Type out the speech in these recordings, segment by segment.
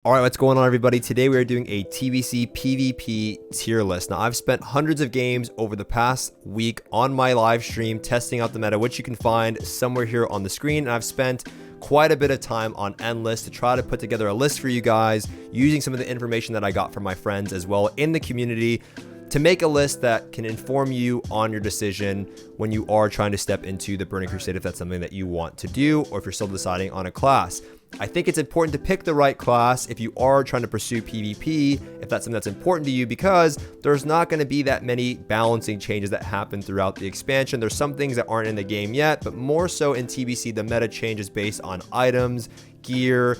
All right, what's going on, everybody? Today we are doing a TBC PvP tier list. Now, I've spent hundreds of games over the past week on my live stream testing out the meta, which you can find somewhere here on the screen. And I've spent quite a bit of time on Endless to try to put together a list for you guys using some of the information that I got from my friends as well in the community to make a list that can inform you on your decision when you are trying to step into the Burning Crusade, if that's something that you want to do, or if you're still deciding on a class. I think it's important to pick the right class if you are trying to pursue PvP, if that's something that's important to you, because there's not going to be that many balancing changes that happen throughout the expansion. There's some things that aren't in the game yet, but more so in TBC, the meta changes based on items, gear.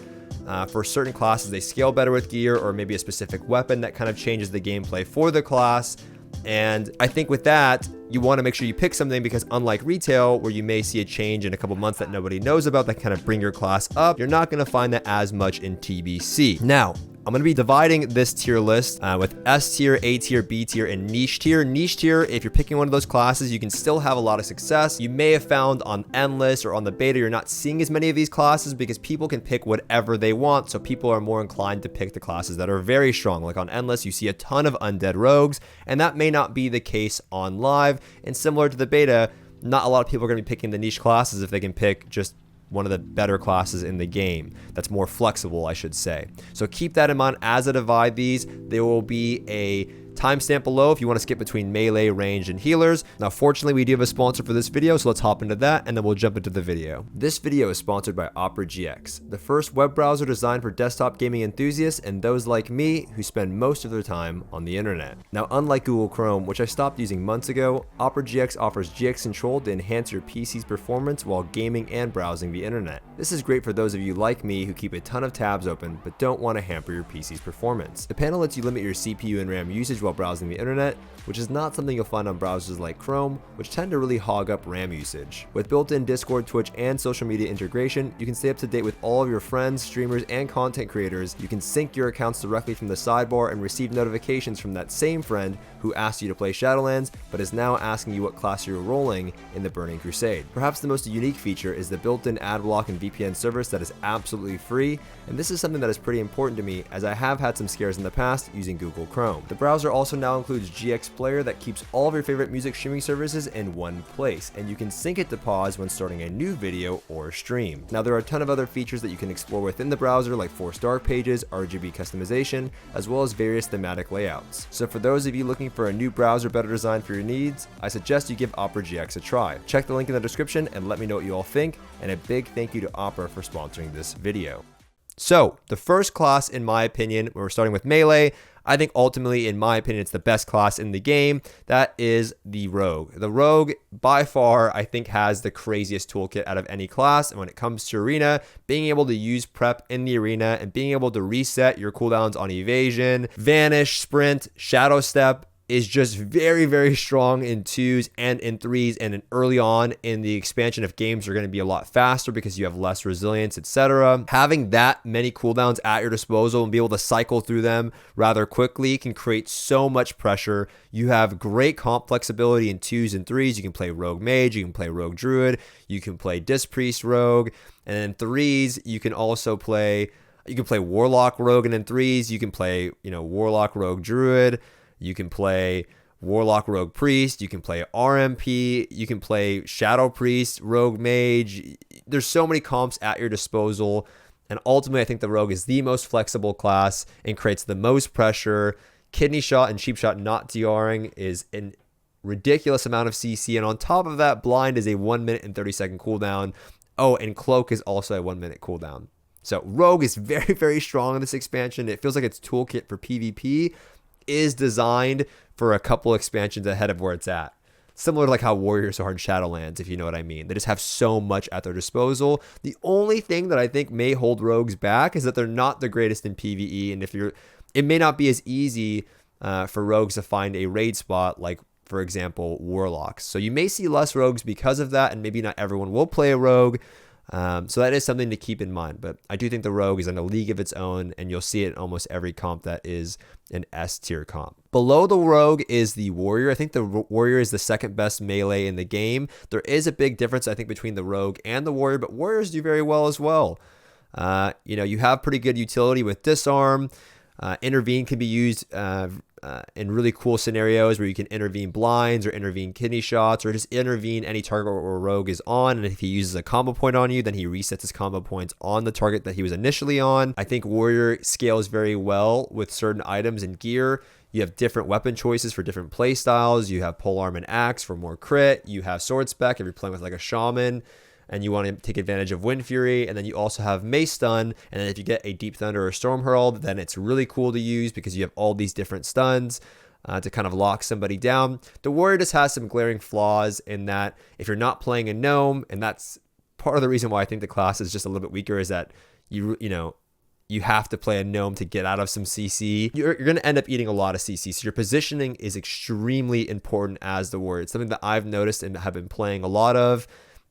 For certain classes, they scale better with gear, or maybe a specific weapon that kind of changes the gameplay for the class. And I think with that, you want to make sure you pick something, because unlike retail, where you may see a change in a couple months that nobody knows about that kind of bring your class up, you're not going to find that as much in TBC. Now, I'm going to be dividing this tier list with S tier, A tier, B tier, and niche tier. Niche tier, if you're picking one of those classes, you can still have a lot of success. You may have found on Endless or on the beta, you're not seeing as many of these classes because people can pick whatever they want. So people are more inclined to pick the classes that are very strong. Like on Endless, you see a ton of undead rogues, and that may not be the case on live. And similar to the beta, not a lot of people are going to be picking the niche classes if they can pick just one of the better classes in the game that's more flexible, I should say. So keep that in mind as I divide these. There will be a timestamp below if you want to skip between melee, ranged, and healers. Now, fortunately, we do have a sponsor for this video, so let's hop into that, and then we'll jump into the video. This video is sponsored by Opera GX, the first web browser designed for desktop gaming enthusiasts and those like me who spend most of their time on the internet. Now, unlike Google Chrome, which I stopped using months ago, Opera GX offers GX Control to enhance your PC's performance while gaming and browsing the internet. This is great for those of you like me who keep a ton of tabs open but don't want to hamper your PC's performance. The panel lets you limit your CPU and RAM usage while browsing the internet, which is not something you'll find on browsers like Chrome, which tend to really hog up RAM usage. With built-in Discord, Twitch, and social media integration, you can stay up to date with all of your friends, streamers, and content creators. You can sync your accounts directly from the sidebar and receive notifications from that same friend who asked you to play Shadowlands, but is now asking you what class you're rolling in the Burning Crusade. Perhaps the most unique feature is the built-in ad block and VPN service that is absolutely free, and this is something that is pretty important to me as I have had some scares in the past using Google Chrome. The browser also now includes GX Player that keeps all of your favorite music streaming services in one place, and you can sync it to pause when starting a new video or stream. Now, there are a ton of other features that you can explore within the browser, like forced dark pages, RGB customization, as well as various thematic layouts. So for those of you looking for a new browser better designed for your needs, I suggest you give Opera GX a try. Check the link in the description and let me know what you all think, and a big thank you to Opera for sponsoring this video. So, the first class, in my opinion, we're starting with melee. I think ultimately, in my opinion, it's the best class in the game. That is the Rogue. The Rogue, by far, I think has the craziest toolkit out of any class. And when it comes to arena, being able to use prep in the arena and being able to reset your cooldowns on evasion, vanish, sprint, shadow step, is just very, very strong in 2s and in 3s, and in early on in the expansion of games are going to be a lot faster because you have less resilience, etc. Having that many cooldowns at your disposal and be able to cycle through them rather quickly can create so much pressure. You have great comp flexibility in 2s and 3s. You can play Rogue Mage, you can play Rogue Druid, you can play Disc Priest Rogue, and in 3s you can also play Warlock Rogue, and in 3s you can play, Warlock Rogue Druid. You can play Warlock Rogue Priest, you can play RMP, you can play Shadow Priest, Rogue Mage. There's so many comps at your disposal, and ultimately I think the Rogue is the most flexible class and creates the most pressure. Kidney Shot and Cheap Shot not DRing is a ridiculous amount of CC, and on top of that, Blind is a 1 minute and 30-second cooldown. Oh, and Cloak is also a 1 minute cooldown. So Rogue is very, very strong in this expansion. It feels like its toolkit for PvP is designed for a couple expansions ahead of where it's at. Similar to like how Warriors are in Shadowlands, if you know what I mean. They just have so much at their disposal. The only thing that I think may hold Rogues back is that they're not the greatest in PvE, and it may not be as easy for Rogues to find a raid spot like, for example, Warlocks. So you may see less Rogues because of that, and maybe not everyone will play a Rogue. So that is something to keep in mind, but I do think the Rogue is in a league of its own, and you'll see it in almost every comp that is an S tier comp. Below the Rogue is the Warrior. I think the Warrior is the second best melee in the game. There is a big difference, I think, between the Rogue and the Warrior, but Warriors do very well as well. You have pretty good utility with disarm. Intervene can be used in really cool scenarios where you can intervene blinds or intervene kidney shots or just intervene any target or rogue is on. And if he uses a combo point on you, then he resets his combo points on the target that he was initially on. I think warrior scales very well with certain items and gear. You have different weapon choices for different play styles. You have polearm and axe for more crit. You have sword spec if you're playing with like a shaman and you want to take advantage of Wind Fury. And then you also have Mace Stun. And then if you get a Deep Thunder or Storm Herald, then it's really cool to use because you have all these different stuns to kind of lock somebody down. The Warrior just has some glaring flaws in that if you're not playing a Gnome, and that's part of the reason why I think the class is just a little bit weaker, is that you have to play a Gnome to get out of some CC. You're going to end up eating a lot of CC. So your positioning is extremely important as the Warrior. It's something that I've noticed and have been playing a lot of.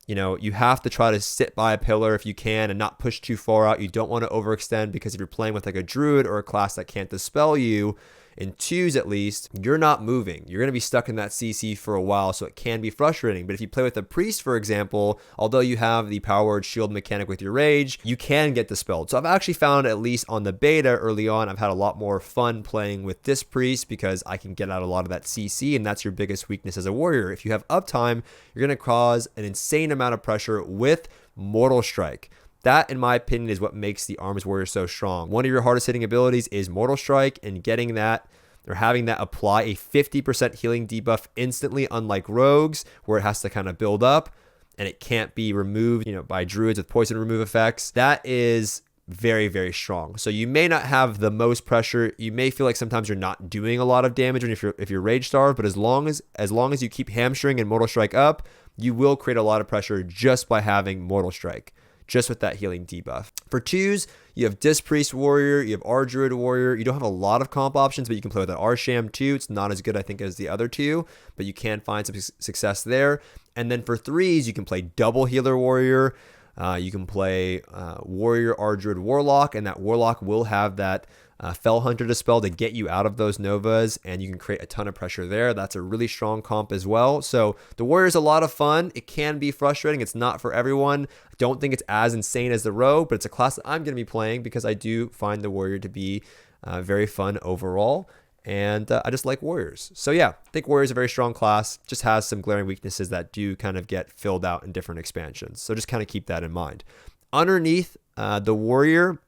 You have to try to sit by a pillar if you can and not push too far out. You don't want to overextend because if you're playing with like a druid or a class that can't dispel you, in twos at least, you're not moving. You're going to be stuck in that CC for a while, so it can be frustrating. But if you play with a priest, for example, although you have the power word shield mechanic with your rage, you can get dispelled. So I've actually found, at least on the beta early on, I've had a lot more fun playing with this priest because I can get out a lot of that CC, and that's your biggest weakness as a warrior. If you have uptime, you're going to cause an insane amount of pressure with Mortal Strike. That, in my opinion, is what makes the Arms Warrior so strong. One of your hardest hitting abilities is Mortal Strike, and getting that or having that apply a 50% healing debuff instantly, unlike rogues, where it has to kind of build up and it can't be removed, by druids with poison remove effects. That is very, very strong. So you may not have the most pressure. You may feel like sometimes you're not doing a lot of damage if you're rage starved, but as long as you keep hamstring and Mortal Strike up, you will create a lot of pressure just by having Mortal Strike, just with that healing debuff. For twos, you have Disc Priest Warrior, you have R-Druid Warrior. You don't have a lot of comp options, but you can play with an R-Sham too. It's not as good, I think, as the other two, but you can find some success there. And then for threes, you can play Double Healer Warrior. You can play Warrior, R-Druid, Warlock, and that Warlock will have that Fell Hunter Dispel to get you out of those Novas, and you can create a ton of pressure there. That's a really strong comp as well. So the Warrior is a lot of fun. It can be frustrating. It's not for everyone. I don't think it's as insane as the Rogue, but it's a class that I'm going to be playing because I do find the Warrior to be very fun overall. And I just like Warriors. So yeah, I think Warrior is a very strong class. Just has some glaring weaknesses that do kind of get filled out in different expansions. So just kind of keep that in mind. Underneath the Warrior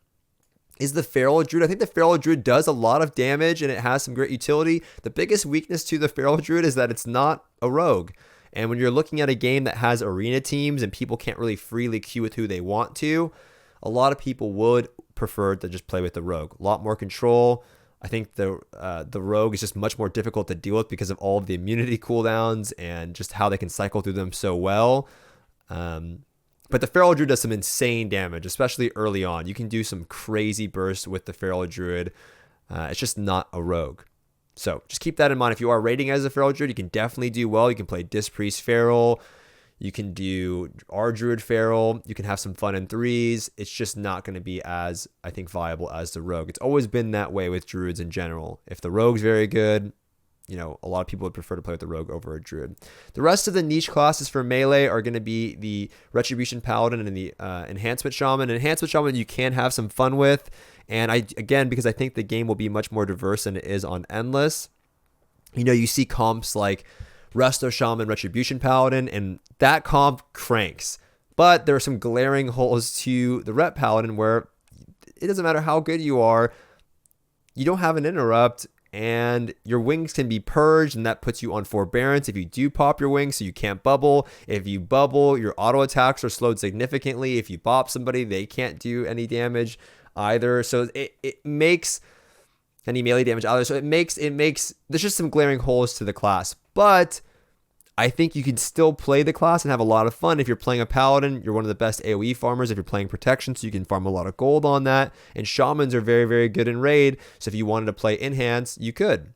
is the Feral Druid. I think the Feral Druid does a lot of damage and it has some great utility. The biggest weakness to the Feral Druid is that it's not a rogue. And when you're looking at a game that has arena teams and people can't really freely queue with who they want to, a lot of people would prefer to just play with the rogue. A lot more control. I think the rogue is just much more difficult to deal with because of all of the immunity cooldowns and just how they can cycle through them so well. But the Feral Druid does some insane damage, especially early on. You can do some crazy bursts with the Feral Druid. It's just not a rogue. So just keep that in mind. If you are raiding as a Feral Druid, you can definitely do well. You can play Disc Priest Feral. You can do R-Druid Feral. You can have some fun in threes. It's just not going to be as, I think, viable as the rogue. It's always been that way with druids in general. If the rogue's very good, a lot of people would prefer to play with the rogue over a druid. The rest of the niche classes for melee are going to be the Retribution Paladin and the Enhancement Shaman. Enhancement Shaman you can have some fun with. And because I think the game will be much more diverse than it is on Endless. You see comps like Resto Shaman, Retribution Paladin, and that comp cranks. But there are some glaring holes to the Ret Paladin where it doesn't matter how good you are, you don't have an interrupt, and your wings can be purged, and that puts you on forbearance if you do pop your wings, so you can't bubble. If you bubble, your auto attacks are slowed significantly. If you bop somebody, they can't do any damage either. So it makes any melee damage either. So it makes there's just some glaring holes to the class. But I think you can still play the class and have a lot of fun. If you're playing a Paladin, you're one of the best AoE farmers. If you're playing Protection, so you can farm a lot of gold on that. And Shamans are very, very good in Raid. So if you wanted to play Enhance, you could.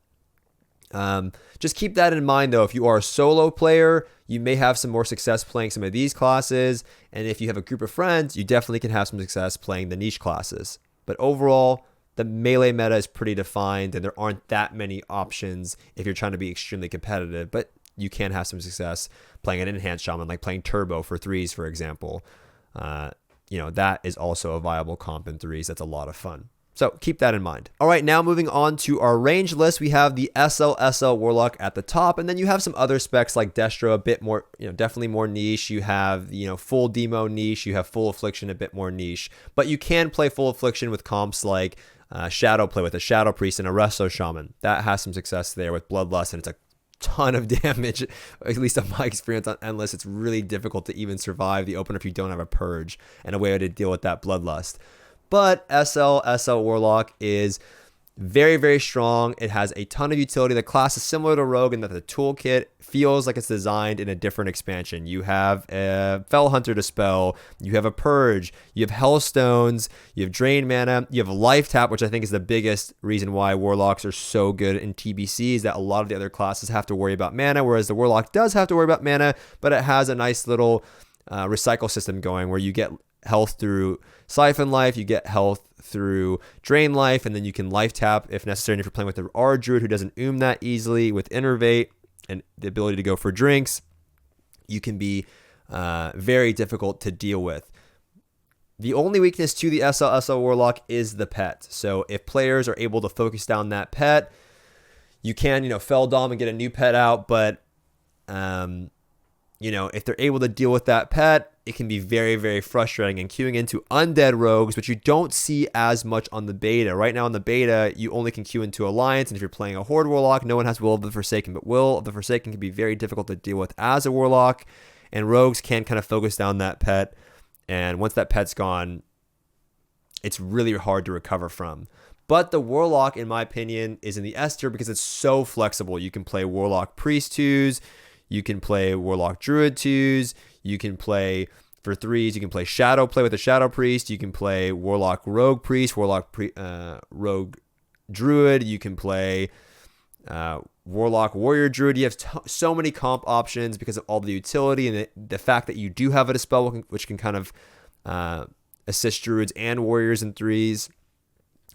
Just keep that in mind, though. If you are a solo player, you may have some more success playing some of these classes. And if you have a group of friends, you definitely can have some success playing the niche classes. But overall, the melee meta is pretty defined, and there aren't that many options if you're trying to be extremely competitive. But you can have some success playing an Enhanced Shaman, like playing Turbo for threes, for example. that is also a viable comp in threes. That's a lot of fun. So keep that in mind. All right, now moving on to our range list, we have the SL Warlock at the top, and then you have some other specs like Destro, a bit more, definitely more niche. You have, full demo niche. You have full affliction, a bit more niche. But you can play full affliction with comps like Shadow play with a Shadow Priest and a Resto Shaman. That has some success there with Bloodlust, and it's a ton of damage, at least on my experience on Endless. It's really difficult to even survive the opener if you don't have a Purge and a way to deal with that Bloodlust. But SL Warlock is very, very strong. It has a ton of utility. The class is similar to Rogue in that the toolkit feels like it's designed in a different expansion. You have a Fell Hunter to spell. You have a Purge. You have Hellstones. You have Drain Mana. You have Life Tap, which I think is the biggest reason why Warlocks are so good in TBC, is that a lot of the other classes have to worry about mana, whereas the Warlock does have to worry about mana, but it has a nice little recycle system going where you get health through Siphon Life, you get health through Drain Life, and then you can Life Tap if necessary. And if you're playing with the R Druid who doesn't that easily, with Innervate and the ability to go for drinks, you can be very difficult to deal with. The only weakness to the SL Warlock is the pet. So if players are able to focus down that pet, you can, Fell Dom and get a new pet out, but if they're able to deal with that pet, it can be very, very frustrating. And queuing into undead rogues, which you don't see as much on the beta. Right now on the beta, you only can queue into Alliance, and if you're playing a Horde Warlock, no one has Will of the Forsaken, but Will of the Forsaken can be very difficult to deal with as a Warlock, and rogues can kind of focus down that pet, and once that pet's gone, it's really hard to recover from. But the Warlock, in my opinion, is in the S tier because it's so flexible. You can play Warlock Priest 2s, you can play Warlock Druid 2s, you can play for 3s, you can play Shadow play with a Shadow Priest, you can play Warlock Rogue Priest, Rogue Druid, you can play Warlock Warrior Druid. You have so many comp options because of all the utility and the fact that you do have a Dispel, which can kind of assist Druids and Warriors in 3s.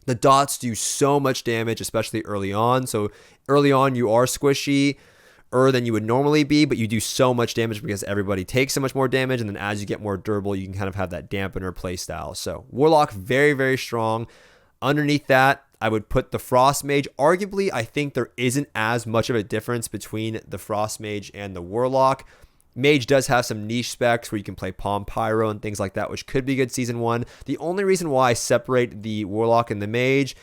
The dots do so much damage, especially early on. So early on, you are squishy than you would normally be, but you do so much damage because everybody takes so much more damage, and then as you get more durable, you can kind of have that dampener play style. So Warlock, very, very strong. Underneath that, I would put the Frost Mage. Arguably, I think there isn't as much of a difference between the Frost Mage and the Warlock. Mage does have some niche specs where you can play Palm Pyro and things like that, which could be good Season 1. The only reason why I separate the Warlock and the Mage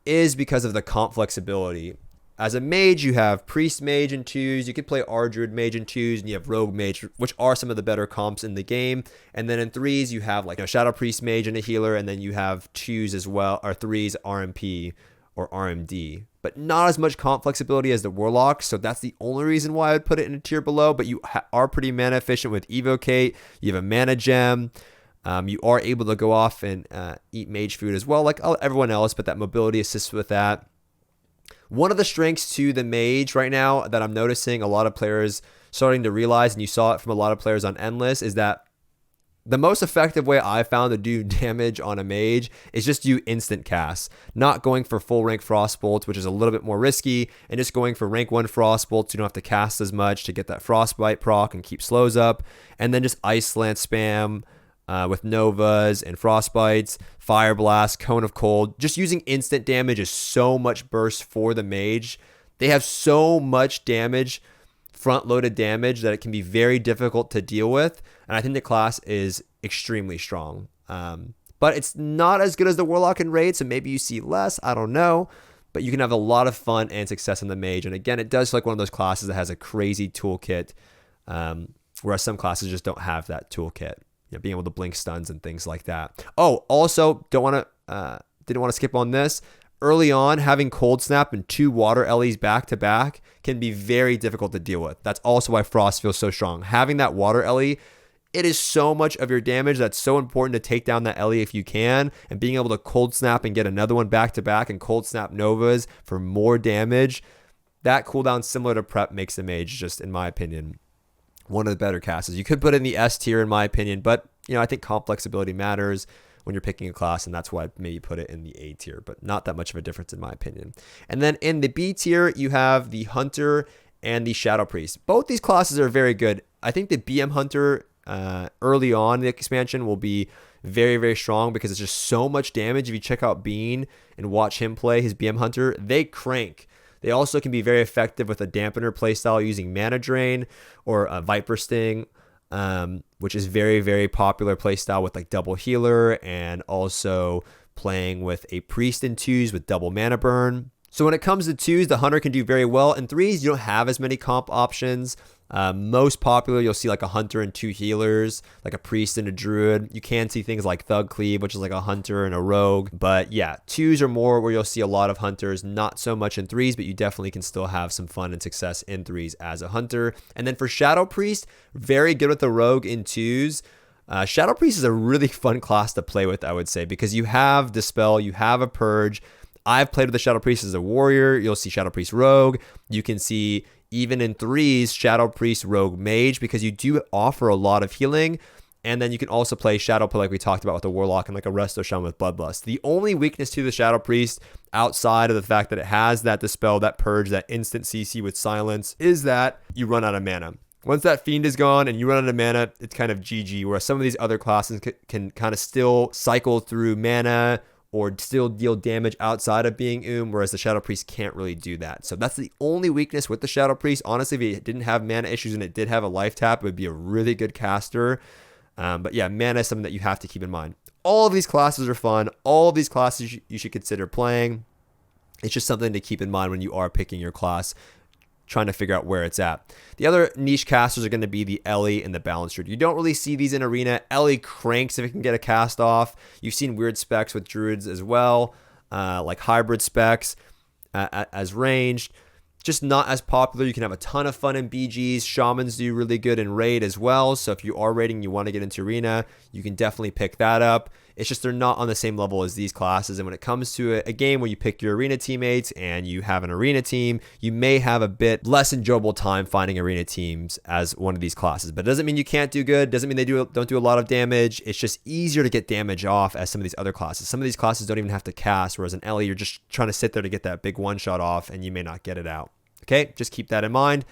is because of the comp flexibility. As a Mage, you have Priest Mage in 2s, you could play R Druid Mage in 2s, and you have Rogue Mage, which are some of the better comps in the game. And then in 3s, you have Shadow Priest Mage and a healer, and then you have 2s as well, or 3s RMP or RMD. But not as much comp flexibility as the Warlock, so that's the only reason why I would put it in a tier below. But you are pretty mana efficient with Evocate, you have a Mana Gem, you are able to go off and eat Mage Food as well, like everyone else, but that mobility assists with that. One of the strengths to the Mage right now that I'm noticing a lot of players starting to realize, and you saw it from a lot of players on Endless, is that the most effective way I found to do damage on a Mage is just do instant casts, not going for full rank Frostbolts, which is a little bit more risky, and just going for rank 1 Frostbolts. You don't have to cast as much to get that Frostbite proc and keep slows up, and then just Ice Slant spam with Novas and Frostbites, Fire Blast, Cone of Cold. Just using instant damage is so much burst for the Mage. They have so much damage, front-loaded damage, that it can be very difficult to deal with. And I think the class is extremely strong. But it's not as good as the Warlock in Raid, so maybe you see less. I don't know. But you can have a lot of fun and success in the Mage. And again, it does feel like one of those classes that has a crazy toolkit, whereas some classes just don't have that toolkit. Being able to blink stuns and things like that. Oh, also, didn't want to skip on this. Early on, having Cold Snap and 2 Water Ellies back to back can be very difficult to deal with. That's also why Frost feels so strong. Having that Water Ellie, it is so much of your damage that's so important to take down that Ellie if you can, and being able to Cold Snap and get another one back to back and Cold Snap Novas for more damage, that cooldown similar to Prep makes the Mage, just in my opinion, one of the better classes. You could put it in the S tier in my opinion, but I think comp flexibility matters when you're picking a class, and that's why I maybe put it in the A tier, but not that much of a difference in my opinion. And then in the B tier, you have the Hunter and the Shadow Priest. Both these classes are very good. I think the BM Hunter early on in the expansion will be very, very strong because it's just so much damage. If you check out Bean and watch him play his BM Hunter, they crank. They also can be very effective with a dampener playstyle using Mana Drain or a Viper Sting, which is very, very popular playstyle with like double healer, and also playing with a priest in 2s with double mana burn. So when it comes to 2s, the hunter can do very well. In 3s, you don't have as many comp options. Most popular, you'll see like a hunter and 2 healers, like a priest and a druid. You can see things like Thug Cleave, which is like a hunter and a rogue. But yeah, 2s are more where you'll see a lot of hunters, not so much in 3s, but you definitely can still have some fun and success in 3s as a hunter. And then for Shadow Priest, very good with the rogue in 2s. Shadow Priest is a really fun class to play with, I would say, because you have Dispel, you have a Purge. I've played with the Shadow Priest as a warrior. You'll see Shadow Priest Rogue. You can see, even in 3s, Shadow Priest Rogue Mage, because you do offer a lot of healing. And then you can also play Shadow Play like we talked about with the Warlock and like a Resto Shaman with Bloodlust. The only weakness to the Shadow Priest, outside of the fact that it has that Dispel, that Purge, that instant CC with Silence, is that you run out of mana. Once that Fiend is gone and you run out of mana, it's kind of GG, whereas some of these other classes can kind of still cycle through mana or still deal damage outside of being whereas the Shadow Priest can't really do that. So that's the only weakness with the Shadow Priest. Honestly, if it didn't have mana issues and it did have a life tap, it would be a really good caster. But yeah, mana is something that you have to keep in mind. All of these classes are fun. All of these classes you should consider playing. It's just something to keep in mind when you are picking your class, trying to figure out where it's at. The other niche casters are going to be the Ellie and the Balance Druid. You don't really see these in Arena. Ellie cranks if it can get a cast off. You've seen weird specs with Druids as well, like hybrid specs as ranged. Just not as popular. You can have a ton of fun in BGs. Shamans do really good in raid as well. So if you are raiding, you want to get into Arena, you can definitely pick that up. It's just they're not on the same level as these classes. And when it comes to a game where you pick your Arena teammates and you have an Arena team, you may have a bit less enjoyable time finding Arena teams as one of these classes. But it doesn't mean you can't do good. Doesn't mean they don't do a lot of damage. It's just easier to get damage off as some of these other classes. Some of these classes don't even have to cast, whereas in Ellie, you're just trying to sit there to get that big one-shot off, and you may not get it out. Okay, just keep that in mind.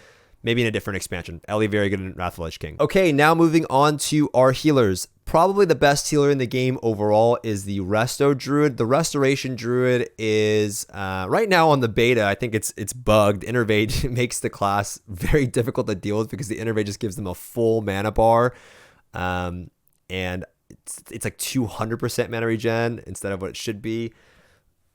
Maybe in a different expansion. Ellie, very good in Wrathful Lich King. Okay, now moving on to our healers. Probably the best healer in the game overall is the Resto Druid. The Restoration Druid is right now on the beta. I think it's bugged. Innervate makes the class very difficult to deal with because the Innervate just gives them a full mana bar, and it's like 200% mana regen instead of what it should be.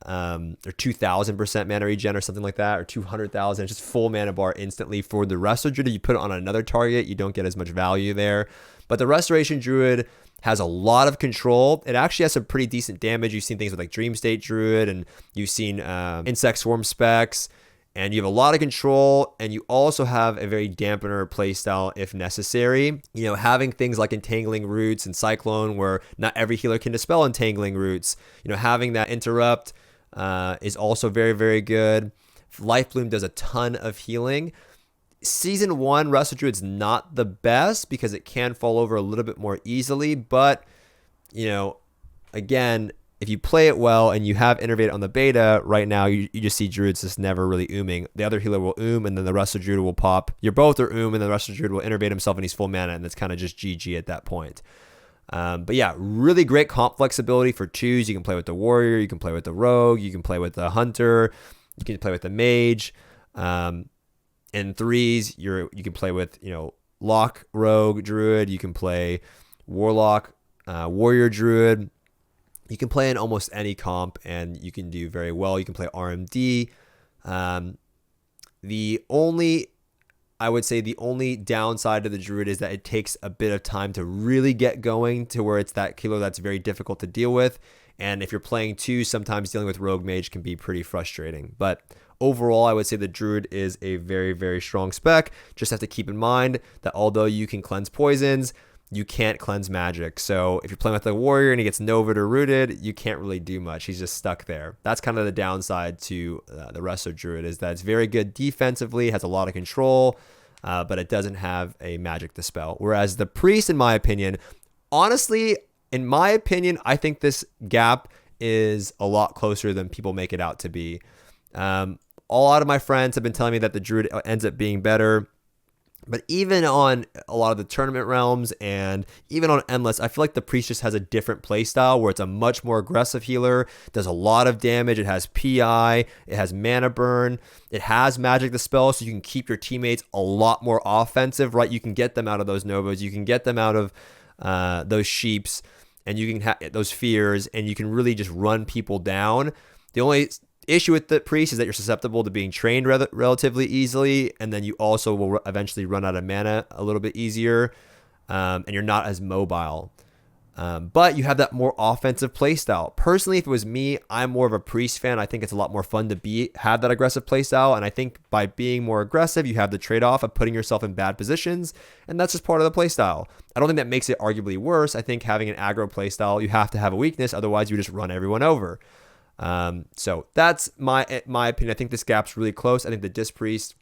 Or 2,000% mana regen or something like that, or 200,000. It's just full mana bar instantly. For the Resto Druid, you put it on another target, you don't get as much value there. But the Restoration Druid has a lot of control. It actually has some pretty decent damage. You've seen things with like Dream State Druid, and you've seen Insect Swarm specs, and you have a lot of control, and you also have a very dampener playstyle if necessary. You know, having things like Entangling Roots and Cyclone, where not every healer can dispel Entangling Roots. You know, having that interrupt is also very, very good. Life Bloom does a ton of healing. Season 1, Resto Druid's not the best because it can fall over a little bit more easily, but, you know, again, if you play it well and you have Innervate on the beta, right now you just see Druids just never really ooming. The other healer will and then the Resto Druid will pop. You're both are and then the Resto Druid will Innervate himself and he's full mana, and that's kind of just GG at that point. But yeah, really great comp flexibility for 2s. You can play with the Warrior, you can play with the Rogue, you can play with the Hunter, you can play with the Mage. In 3s, you can play with, you know, Lock, Rogue, Druid. You can play Warlock, Warrior, Druid. You can play in almost any comp, and you can do very well. You can play RMD. I would say the only downside to the Druid is that it takes a bit of time to really get going, to where it's that killer that's very difficult to deal with. And if you're playing 2, sometimes dealing with Rogue Mage can be pretty frustrating. But overall, I would say the Druid is a very, very strong spec. Just have to keep in mind that although you can cleanse poisons, you can't cleanse magic. So if you're playing with a warrior and he gets Novid or Rooted, you can't really do much. He's just stuck there. That's kind of the downside to the Resto Druid, is that it's very good defensively, has a lot of control, but it doesn't have a magic dispel. Whereas the Priest, in my opinion, honestly, I think this gap is a lot closer than people make it out to be. A lot of my friends have been telling me that the Druid ends up being better. But even on a lot of the tournament realms and even on Endless, I feel like the Priest just has a different playstyle where it's a much more aggressive healer, does a lot of damage, it has PI, it has mana burn, it has Magic the Spell, so you can keep your teammates a lot more offensive, right? You can get them out of those Novas, you can get them out of those Sheeps, and you can have those Fears, and you can really just run people down. The only issue with the Priest is that you're susceptible to being trained relatively easily, and then you also will eventually run out of mana a little bit easier, and you're not as mobile. But you have that more offensive playstyle. Personally, if it was me, I'm more of a Priest fan. I think it's a lot more fun to have that aggressive playstyle, and I think by being more aggressive, you have the trade-off of putting yourself in bad positions, and that's just part of the playstyle. I don't think that makes it arguably worse. I think having an aggro playstyle, you have to have a weakness, otherwise you just run everyone over. So that's my opinion. I think this gap's really close. I think the Disc Priest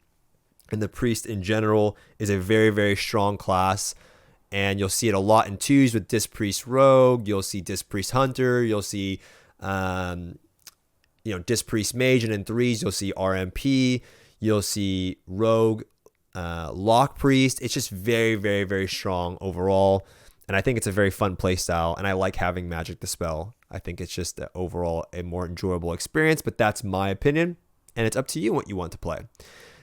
and the Priest in general is a very, very strong class, and you'll see it a lot in twos with Disc Priest Rogue. You'll see Disc Priest Hunter. You'll see, Disc Priest Mage, and in threes you'll see RMP. You'll see Rogue, Lock Priest. It's just very, very, very strong overall. And I think it's a very fun play style, and I like having Magic the Spell. I think it's just overall a more enjoyable experience, but that's my opinion, and it's up to you what you want to play.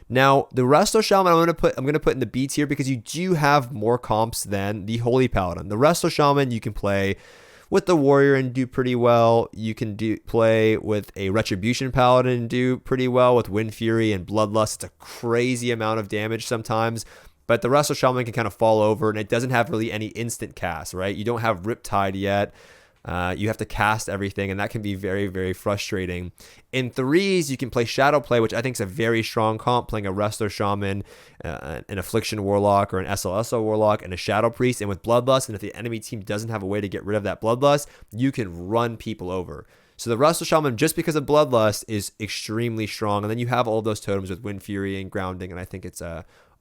Now, the Resto Shaman I'm going to put in the B tier because you do have more comps than the Holy Paladin. The Resto Shaman you can play with the Warrior and do pretty well. You can play with a Retribution Paladin and do pretty well with Wind Fury and Bloodlust. It's a crazy amount of damage sometimes. But the Resto Shaman can kind of fall over, and it doesn't have really any instant cast, right? You don't have Riptide yet. You have to cast everything, and that can be very, very frustrating. In threes, you can play Shadow Play, which I think is a very strong comp, playing a Resto Shaman, an Affliction Warlock, or an SLSO Warlock, and a Shadow Priest, and with Bloodlust, and if the enemy team doesn't have a way to get rid of that Bloodlust, you can run people over. So the Resto Shaman, just because of Bloodlust, is extremely strong, and then you have all those totems with Wind Fury and Grounding, and I think it's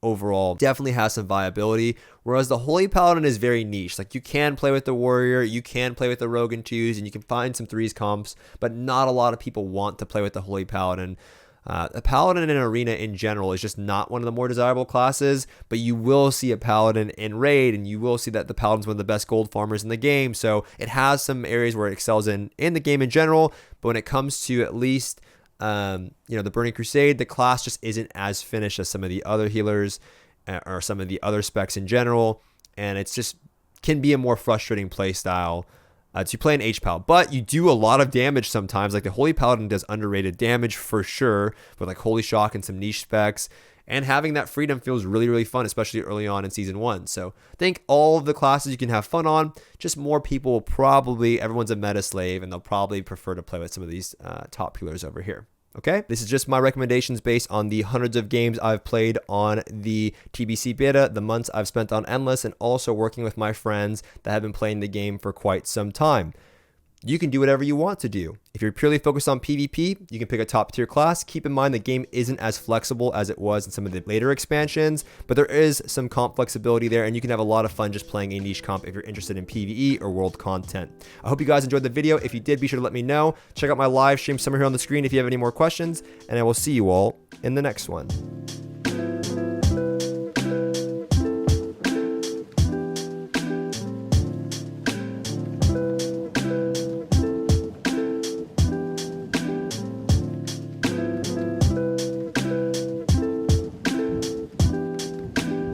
overall definitely has some viability, whereas the Holy Paladin is very niche. Like, you can play with the Warrior, you can play with the Rogue and twos, and you can find some threes comps, but not a lot of people want to play with the Holy Paladin. The Paladin in Arena in general is just not one of the more desirable classes, but you will see a Paladin in Raid, and you will see that the Paladin's one of the best gold farmers in the game, so it has some areas where it excels in the game in general, but when it comes to at least the Burning Crusade, the class just isn't as finished as some of the other healers or some of the other specs in general, and it's just can be a more frustrating play style to play an H-Pal. But you do a lot of damage sometimes. Like, the Holy Paladin does underrated damage for sure, with like Holy Shock and some niche specs, and having that freedom feels really, really fun, especially early on in Season 1. So I think all of the classes you can have fun on, just more people will probably, everyone's a meta slave, and they'll probably prefer to play with some of these top healers over here. Okay, this is just my recommendations based on the hundreds of games I've played on the TBC beta, the months I've spent on Endless, and also working with my friends that have been playing the game for quite some time. You can do whatever you want to do. If you're purely focused on PvP, you can pick a top tier class. Keep in mind the game isn't as flexible as it was in some of the later expansions, but there is some comp flexibility there, and you can have a lot of fun just playing a niche comp if you're interested in PvE or world content. I hope you guys enjoyed the video. If you did, be sure to let me know. Check out my live stream somewhere here on the screen if you have any more questions, and I will see you all in the next one.